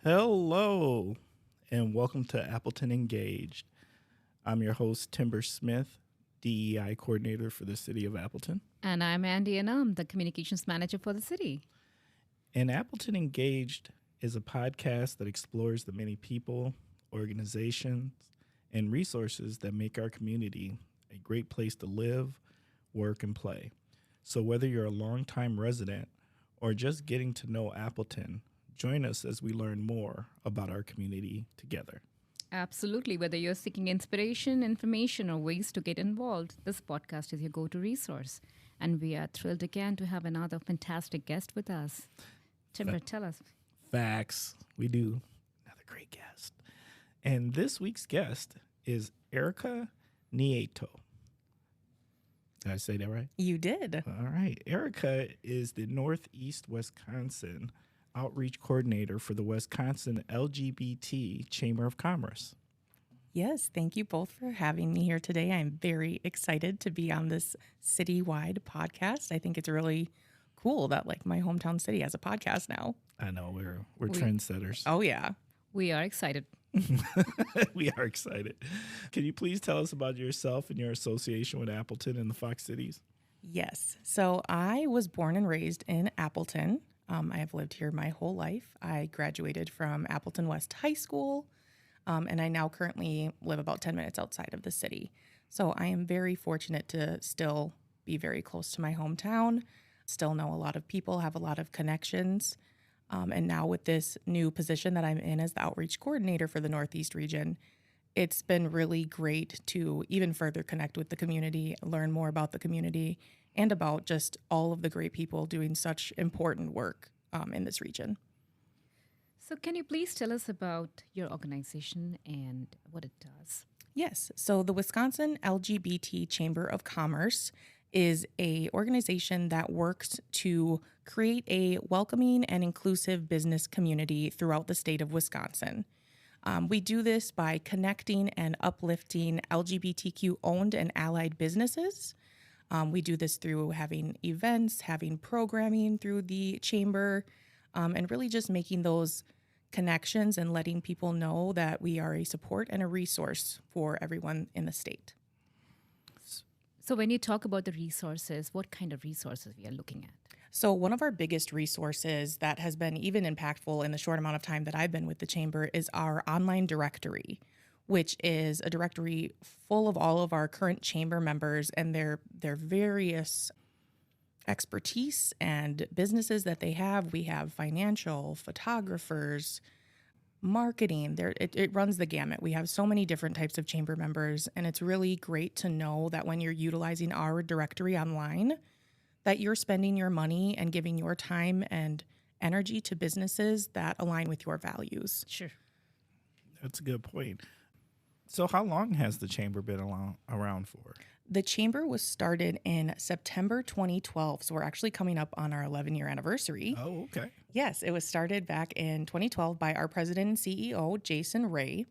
Hello, and welcome to Appleton Engaged. I'm your host, Timber Smith, DEI coordinator for the city of Appleton. And I'm Andy, and I'm the communications manager for the city. And Appleton Engaged is a podcast that explores the many people, organizations, and resources that make our community a great place to live, work, and play. So whether you're a longtime resident or just getting to know Appleton, join us as we learn more about our community together. Absolutely. Whether you're seeking inspiration, information, or ways to get involved, this podcast is your go-to resource. And we are thrilled again to have another fantastic guest with us. Timber, tell us. Facts. We do. Another great guest. And this week's guest is Areka Nieto. Did I say that right? You did. All right. Areka is the Northeast Wisconsin Outreach Coordinator for the Wisconsin LGBT Chamber of Commerce. Yes, thank you both for having me here today. I'm very excited to be on this citywide podcast. I think it's really cool that my hometown city has a podcast now. I know we're trendsetters. Oh yeah. We are excited. We are excited. Can you please tell us about yourself and your association with Appleton and the Fox Cities? Yes. So I was born and raised in Appleton. I have lived here my whole life. I graduated from Appleton West High School, and I now currently live about 10 minutes outside of the city. So I am very fortunate to still be very close to my hometown, still know a lot of people, have a lot of connections. And now with this new position that I'm in as the outreach coordinator for the Northeast region, it's been really great to even further connect with the community, learn more about the community, and about just all of the great people doing such important work in this region. So can you please tell us about your organization and what it does? Yes. So the Wisconsin LGBT Chamber of Commerce is a organization that works to create a welcoming and inclusive business community throughout the state of Wisconsin. We do this by connecting and uplifting LGBTQ-owned and allied businesses. We do this through having events, having programming through the chamber, and really just making those connections and letting people know that we are a support and a resource for everyone in the state. So when you talk about the resources, what kind of resources we are looking at? So one of our biggest resources that has been even impactful in the short amount of time that I've been with the chamber is our online directory, which is a directory full of all of our current chamber members and their various expertise and businesses that they have. We have financial, photographers, marketing. It runs the gamut. We have so many different types of chamber members, and it's really great to know that when you're utilizing our directory online, that you're spending your money and giving your time and energy to businesses that align with your values. Sure. That's a good point. So how long has the chamber been around for? The chamber was started in September 2012, so we're actually coming up on our 11-year anniversary. Oh, okay. Yes, it was started back in 2012 by our president and CEO, Jason Ray.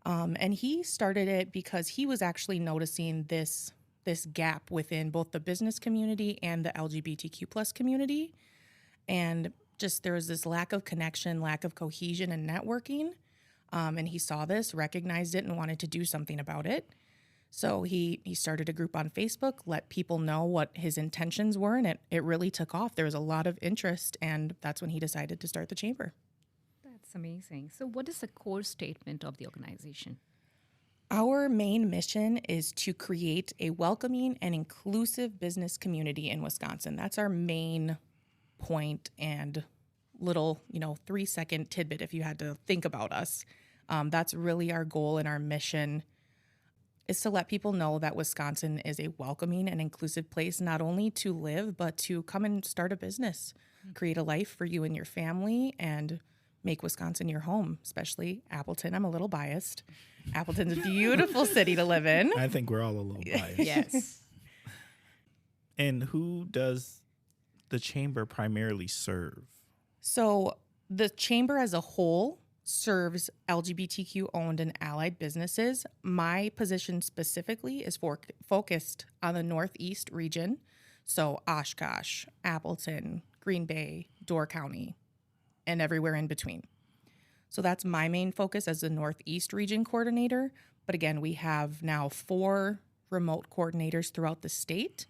And he started it because he was actually noticing this gap within both the business community and the LGBTQ plus community. And just there was this lack of connection, lack of cohesion and networking. And he saw this, recognized it, and wanted to do something about it. So he started a group on Facebook, let people know what his intentions were, and it really took off. There was a lot of interest, and that's when he decided to start the chamber. That's amazing. So what is the core statement of the organization? Our main mission is to create a welcoming and inclusive business community in Wisconsin. That's our main point and little, 3-second tidbit if you had to think about us. That's really our goal and our mission is to let people know that Wisconsin is a welcoming and inclusive place, not only to live, but to come and start a business, create a life for you and your family, and make Wisconsin your home, especially Appleton. I'm a little biased. Appleton's a beautiful city to live in. I think we're all a little biased. Yes. And who does the chamber primarily serve? So the chamber as a whole serves LGBTQ owned and allied businesses. My position specifically is focused on the Northeast region. So Oshkosh, Appleton, Green Bay, Door County, and everywhere in between. So that's my main focus as the Northeast region coordinator. But again, we have now 4 remote coordinators throughout the state.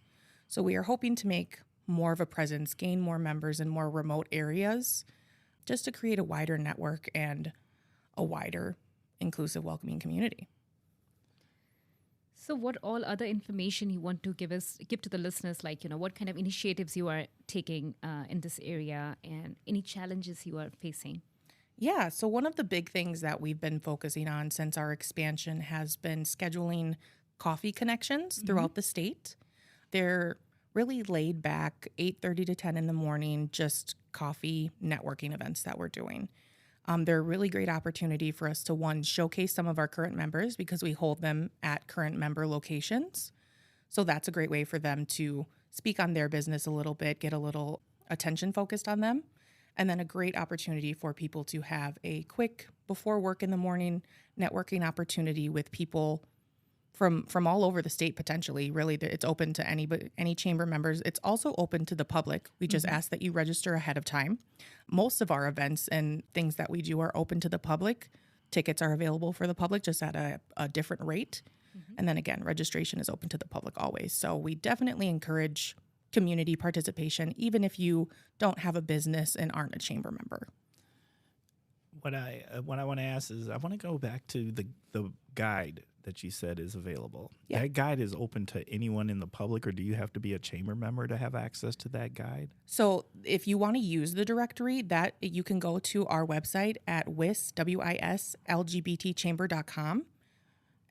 So we are hoping to make more of a presence, gain more members in more remote areas, just to create a wider network and a wider, inclusive, welcoming community. So, what all other information you want to give to the listeners, like, what kind of initiatives you are taking in this area and any challenges you are facing? Yeah, so one of the big things that we've been focusing on since our expansion has been scheduling coffee connections throughout the state. They're really laid back, 8:30 to 10 in the morning, just coffee networking events that we're doing. They're a really great opportunity for us to, one, showcase some of our current members because we hold them at current member locations. So that's a great way for them to speak on their business a little bit, get a little attention focused on them. And then a great opportunity for people to have a quick, before work in the morning, networking opportunity with people from all over the state potentially. Really, it's open to any chamber members. It's also open to the public. We just ask that you register ahead of time. Most of our events and things that we do are open to the public. Tickets are available for the public, just at a different rate. And then again, registration is open to the public always. So we definitely encourage community participation, even if you don't have a business and aren't a chamber member. What I want to ask is, I want to go back to the guide that you said is available. Yeah. That guide is open to anyone in the public, or do you have to be a chamber member to have access to that guide? So if you want to use the directory, that you can go to our website at lgbtchamber.com,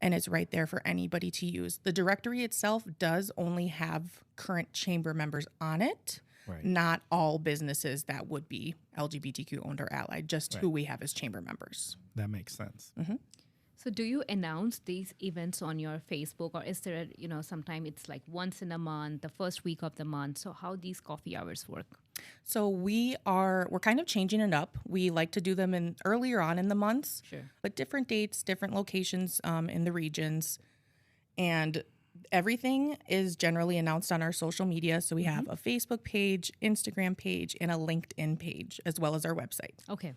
and it's right there for anybody to use. The directory itself does only have current chamber members on it. Right. Not all businesses that would be LGBTQ owned or allied, just who we have as chamber members. That makes sense. So, do you announce these events on your Facebook, or is there, sometime it's like once in a month, the first week of the month? So, how these coffee hours work? So we're kind of changing it up. We like to do them earlier on in the months, Sure. but different dates, different locations in the regions, and everything is generally announced on our social media. So we have a Facebook page, Instagram page, and a LinkedIn page, as well as our website. Okay.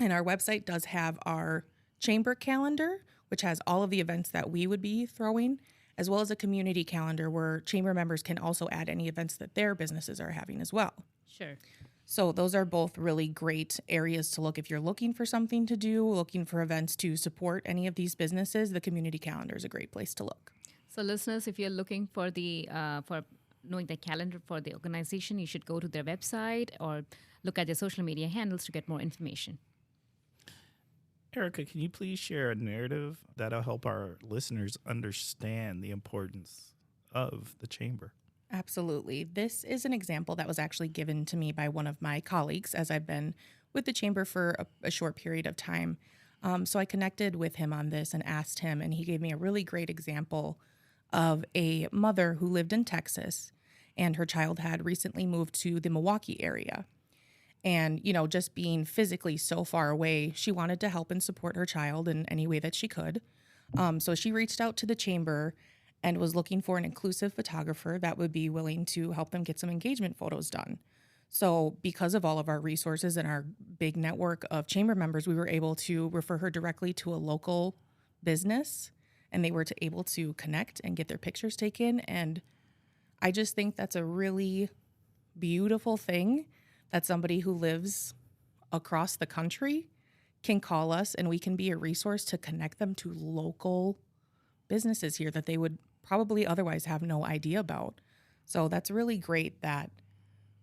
And our website does have our chamber calendar, which has all of the events that we would be throwing, as well as a community calendar where chamber members can also add any events that their businesses are having as well. Sure. So those are both really great areas to look if you're looking for something to do, looking for events to support any of these businesses. The community calendar is a great place to look. So, listeners, if you're looking for for knowing the calendar for the organization, you should go to their website or look at their social media handles to get more information. Areka, can you please share a narrative that'll help our listeners understand the importance of the chamber? Absolutely. This is an example that was actually given to me by one of my colleagues as I've been with the chamber for a short period of time. So I connected with him on this and asked him, and he gave me a really great example of a mother who lived in Texas, and her child had recently moved to the Milwaukee area. And, just being physically so far away, she wanted to help and support her child in any way that she could. So she reached out to the chamber and was looking for an inclusive photographer that would be willing to help them get some engagement photos done. So because of all of our resources and our big network of chamber members, we were able to refer her directly to a local business, and they were able to connect and get their pictures taken. And I just think that's a really beautiful thing that somebody who lives across the country can call us, and we can be a resource to connect them to local businesses here that they would probably otherwise have no idea about. So that's really great that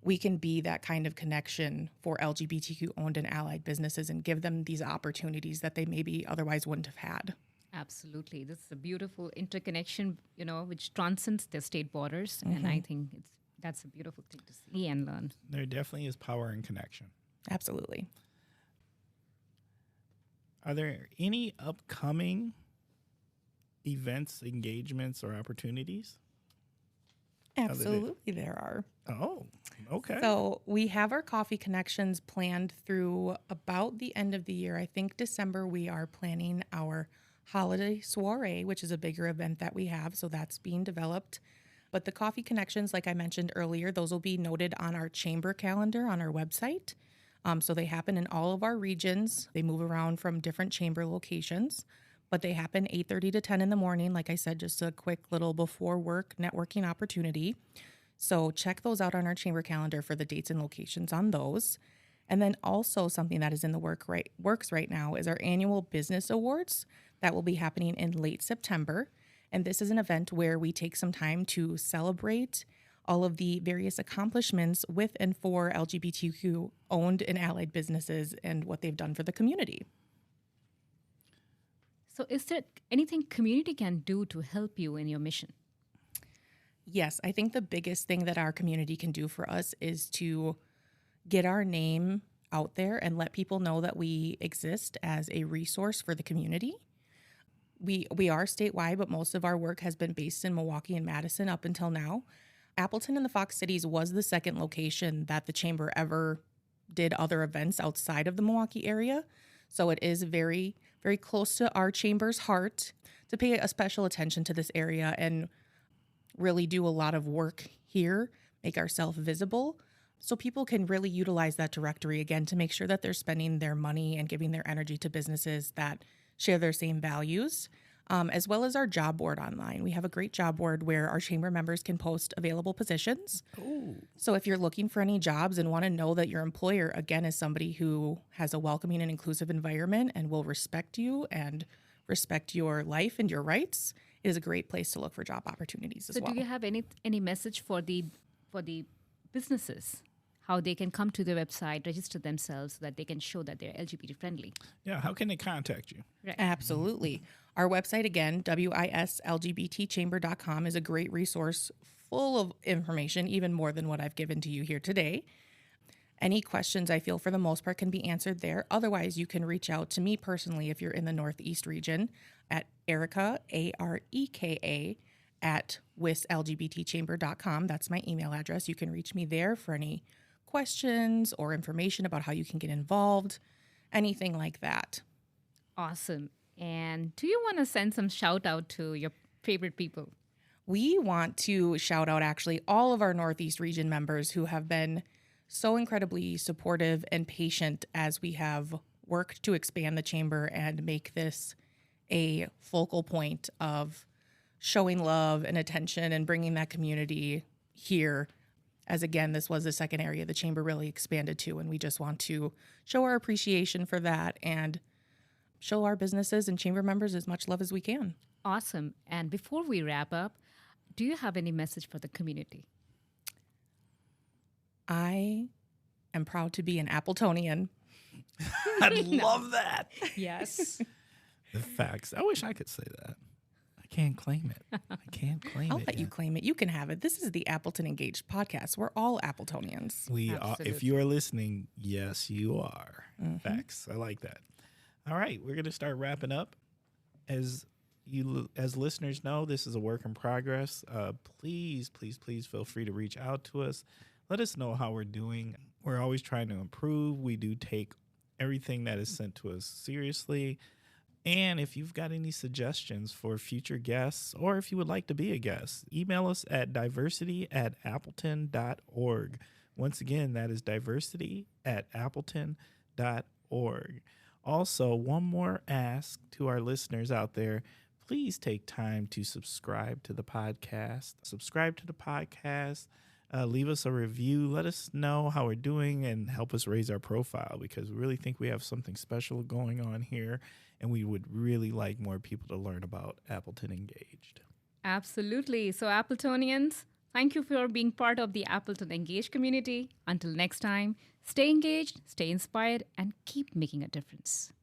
we can be that kind of connection for LGBTQ owned and allied businesses and give them these opportunities that they maybe otherwise wouldn't have had. Absolutely. This is a beautiful interconnection, which transcends the state borders. And I think that's a beautiful thing to see and learn. There definitely is power in connection. Absolutely. Are there any upcoming events, engagements, or opportunities? Absolutely, there are. Oh, okay. So we have our coffee connections planned through about the end of the year. I think December we are planning our holiday soiree, which is a bigger event that we have. So that's being developed. But the coffee connections, like I mentioned earlier, those will be noted on our chamber calendar on our website. So they happen in all of our regions. They move around from different chamber locations, but they happen 8:30 to 10 in the morning. Like I said, just a quick little before work networking opportunity. So check those out on our chamber calendar for the dates and locations on those. And then also something that is in the works right now is our annual business awards that will be happening in late September. And this is an event where we take some time to celebrate all of the various accomplishments with and for LGBTQ owned and allied businesses and what they've done for the community. So is there anything community can do to help you in your mission? Yes, I think the biggest thing that our community can do for us is to get our name out there and let people know that we exist as a resource for the community. We are statewide, but most of our work has been based in Milwaukee and Madison up until now. Appleton and the Fox Cities was the second location that the chamber ever did other events outside of the Milwaukee area. So it is very, very close to our chamber's heart to pay a special attention to this area and really do a lot of work here, make ourselves visible, so people can really utilize that directory again to make sure that they're spending their money and giving their energy to businesses that share their same values, as well as our job board online. We have a great job board where our chamber members can post available positions. Ooh. So if you're looking for any jobs and want to know that your employer, again, is somebody who has a welcoming and inclusive environment and will respect you and respect your life and your rights, it is a great place to look for job opportunities as So well. do you have any message for the businesses? How they can come to the website, register themselves so that they can show that they're LGBT friendly? Yeah, how can they contact you? Right. Absolutely. Our website, again, wislgbtchamber.com, is a great resource full of information, even more than what I've given to you here today. Any questions, I feel, for the most part, can be answered there. Otherwise, you can reach out to me personally if you're in the Northeast region at Areka, Areka, at wislgbtchamber.com. That's my email address. You can reach me there for any questions or information about how you can get involved, anything like that. Awesome. And do you want to send some shout out to your favorite people? We want to shout out actually all of our Northeast region members who have been so incredibly supportive and patient as we have worked to expand the chamber and make this a focal point of showing love and attention and bringing that community here. As again, this was the second area the chamber really expanded to, and we just want to show our appreciation for that and show our businesses and chamber members as much love as we can. Awesome. And before we wrap up, do you have any message for the community? I am proud to be an Appletonian. I'd love that. Yes. The facts. I wish I could say that. I can't claim it. I can't claim I'll it. let you claim it. You can have it. This is the Appleton Engaged podcast. We're all Appletonians. We are, if Absolutely. you are listening, yes, you are. Facts. I like that. All right, we're going to start wrapping up. As listeners know, this is a work in progress. Please feel free to reach out to us. Let us know how we're doing. We're always trying to improve. We do take everything that is sent to us seriously. And if you've got any suggestions for future guests, or if you would like to be a guest, email us at diversity@appleton.org. Once again, that is diversity@appleton.org. Also, one more ask to our listeners out there. Please take time to subscribe to the podcast. Leave us a review. Let us know how we're doing and help us raise our profile, because we really think we have something special going on here, and we would really like more people to learn about Appleton Engaged. Absolutely. So, Appletonians, thank you for being part of the Appleton Engaged community. Until next time, stay engaged, stay inspired, and keep making a difference.